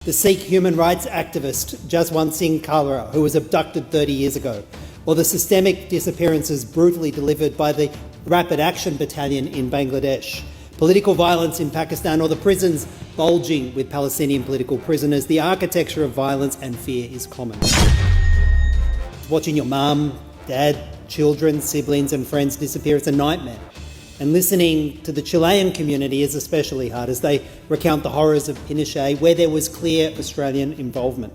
The Sikh human rights activist Jaswant Singh Kalra, who was abducted 30 years ago, or the systemic disappearances brutally delivered by the Rapid Action Battalion in Bangladesh, political violence in Pakistan, or the prisons bulging with Palestinian political prisoners, the architecture of violence and fear is common. Watching your mum, dad, children, siblings and friends disappear is a nightmare. And listening to the Chilean community is especially hard as they recount the horrors of Pinochet, where there was clear Australian involvement.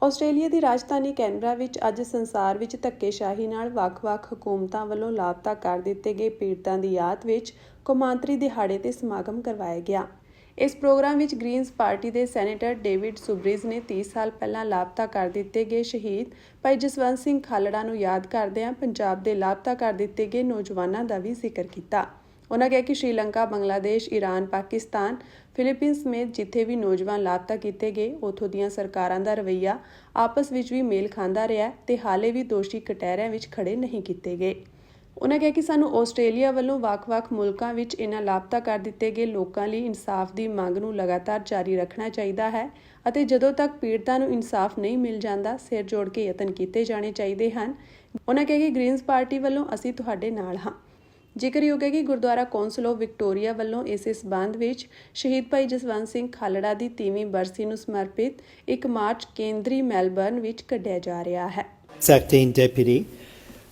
Australia the Rajdhani Canberra ਵਿੱਚ ਅੱਜ ਸੰਸਾਰ ਵਿੱਚ ਧੱਕੇਸ਼ਾਹੀ ਨਾਲ ਵੱਖ-ਵੱਖ ਹਕੂਮਤਾਂ ਵੱਲੋਂ ਲਾਪਤਾ ਕਰ ਦਿੱਤੇ ਗਏ ਪੀੜਤਾਂ ਦੀ ਯਾਦ ਵਿੱਚ ਕੌਮਾਂਤਰੀ ਦਿਹਾੜੇ ਤੇ ਸਮਾਗਮ ਕਰਵਾਇਆ ਗਿਆ। ਇਸ ਪ੍ਰੋਗਰਾਮ ਵਿੱਚ ਗ੍ਰੀਨਜ਼ ਪਾਰਟੀ ਦੇ ਸੈਨੇਟਰ ਡੇਵਿਡ ਸੁਬਰਿਜ ਨੇ 30 ਸਾਲ ਪਹਿਲਾਂ ਲਾਪਤਾ ਕਰ ਦਿੱਤੇ ਗਏ ਸ਼ਹੀਦ ਭਾਈ ਜਸਵੰਤ ਸਿੰਘ ਖਾਲੜਾ ਨੂੰ ਯਾਦ ਕਰਦਿਆਂ ਪੰਜਾਬ ਦੇ ਲਾਪਤਾ ਕਰ ਦਿੱਤੇ ਗਏ ਨੌਜਵਾਨਾਂ ਦਾ ਵੀ ਜ਼ਿਕਰ ਕੀਤਾ। ਉਹਨਾਂ ਕਿਹਾ ਕਿ ਸ਼੍ਰੀਲੰਕਾ, ਬੰਗਲਾਦੇਸ਼, ਈਰਾਨ, ਪਾਕਿਸਤਾਨ, ਫਿਲੀਪੀਨਸ ਸਮੇਤ ਜਿੱਥੇ ਵੀ ਨੌਜਵਾਨ ਲਾਪਤਾ ਕੀਤੇ ਗਏ ਉੱਥੋਂ ਦੀਆਂ ਸਰਕਾਰਾਂ ਦਾ ਰਵੱਈਆ ਆਪਸ ਵਿੱਚ ਵੀ ਮੇਲ ਖਾਂਦਾ ਰਿਹਾ ਤੇ ਹਾਲੇ ਵੀ ਦੋਸ਼ੀ ਕਟਹਿਰਿਆਂ ਵਿੱਚ ਖੜੇ ਨਹੀਂ ਕੀਤੇ ਗਏ। ਉਹਨਾਂ ਕਿਹਾ ਕਿ ਸਾਨੂੰ ਆਸਟ੍ਰੇਲੀਆ ਵੱਲੋਂ ਵੱਖ-ਵੱਖ ਮੁਲਕਾਂ ਵਿੱਚ ਇਹਨਾਂ ਲਾਪਤਾ ਕਰ ਦਿੱਤੇ ਗਏ ਲੋਕਾਂ ਲਈ ਇਨਸਾਫ ਦੀ ਮੰਗ ਨੂੰ ਲਗਾਤਾਰ ਜਾਰੀ ਰੱਖਣਾ ਚਾਹੀਦਾ ਹੈ ਅਤੇ ਜਦੋਂ ਤੱਕ ਪੀੜਤਾਂ ਨੂੰ ਇਨਸਾਫ ਨਹੀਂ ਮਿਲ ਜਾਂਦਾ ਸਿਰ ਜੋੜ ਕੇ ਯਤਨ ਕੀਤੇ ਜਾਣੇ ਚਾਹੀਦੇ ਹਨ। ਉਹਨਾਂ ਕਿਹਾ ਕਿ ਗ੍ਰੀਨਜ਼ ਪਾਰਟੀ ਵੱਲੋਂ ਅਸੀਂ ਤੁਹਾਡੇ ਨਾਲ ਹਾਂ। ਜ਼ਿਕਰਯੋਗ ਹੈ ਕਿ ਗੁਰਦੁਆਰਾ ਕੌਂਸਲ ਆਫ ਵਿਕਟੋਰੀਆ ਵੱਲੋਂ ਇਸੇ ਸਬੰਧ ਵਿੱਚ ਸ਼ਹੀਦ ਭਾਈ ਜਸਵੰਤ ਸਿੰਘ ਖਾਲੜਾ ਦੀ 30ਵੀਂ ਬਰਸੀ ਨੂੰ ਸਮਰਪਿਤ ਇੱਕ ਮਾਰਚ ਕੇਂਦਰੀ ਮੈਲਬਰਨ ਵਿੱਚ ਕੱਢਿਆ ਜਾ ਰਿਹਾ ਹੈ। Acting Deputy.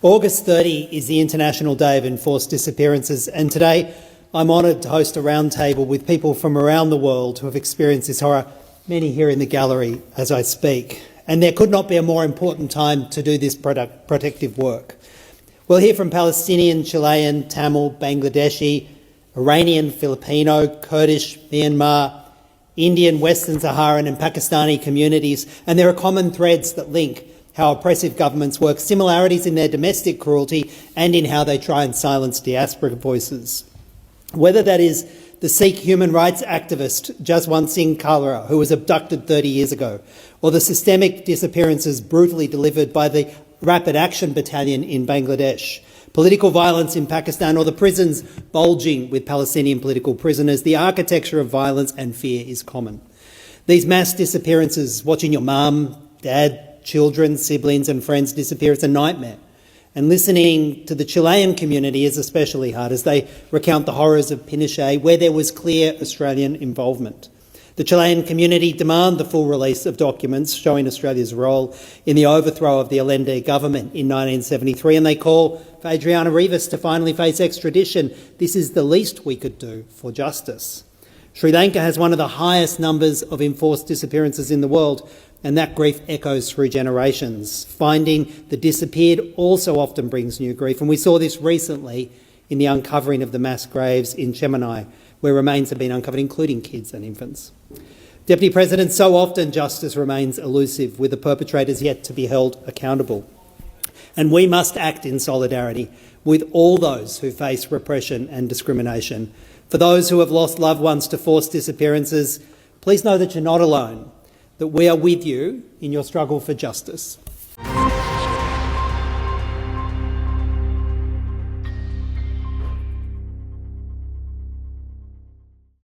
August 30 is the International Day of Enforced Disappearances, and today I'm honoured to host a roundtable with people from around the world who have experienced this horror, many here in the gallery as I speak. And there could not be a more important time to do this protective work. We'll hear from Palestinian, Chilean, Tamil, Bangladeshi, Iranian, Filipino, Kurdish, Myanmar, Indian, Western Saharan and Pakistani communities, and there are common threads that link how oppressive governments work, similarities in their domestic cruelty and in how they try and silence diaspora voices. Whether that is the Sikh human rights activist Jaswant Singh Kalra, who was abducted 30 years ago, or the systemic disappearances brutally delivered by the Rapid Action Battalion in Bangladesh, political violence in Pakistan, or the prisons bulging with Palestinian political prisoners, the architecture of violence and fear is common. These mass disappearances, watching your mum, dad, children, siblings and friends disappear is a nightmare. And listening to the Chilean community is especially hard as they recount the horrors of Pinochet, where there was clear Australian involvement. The Chilean community demand the full release of documents showing Australia's role in the overthrow of the Allende government in 1973, and they call for Adriana Rivas to finally face extradition. This is the least we could do for justice. Sri Lanka has one of the highest numbers of enforced disappearances in the world, and that grief echoes through generations. Finding the disappeared also often brings new grief, and we saw this recently in the uncovering of the mass graves in Chennai, where remains have been uncovered, including kids and infants. Deputy President, so often justice remains elusive, with the perpetrators yet to be held accountable. And we must act in solidarity with all those who face repression and discrimination. For those who have lost loved ones to forced disappearances, please know that you're not alone, that we are with you in your struggle for justice.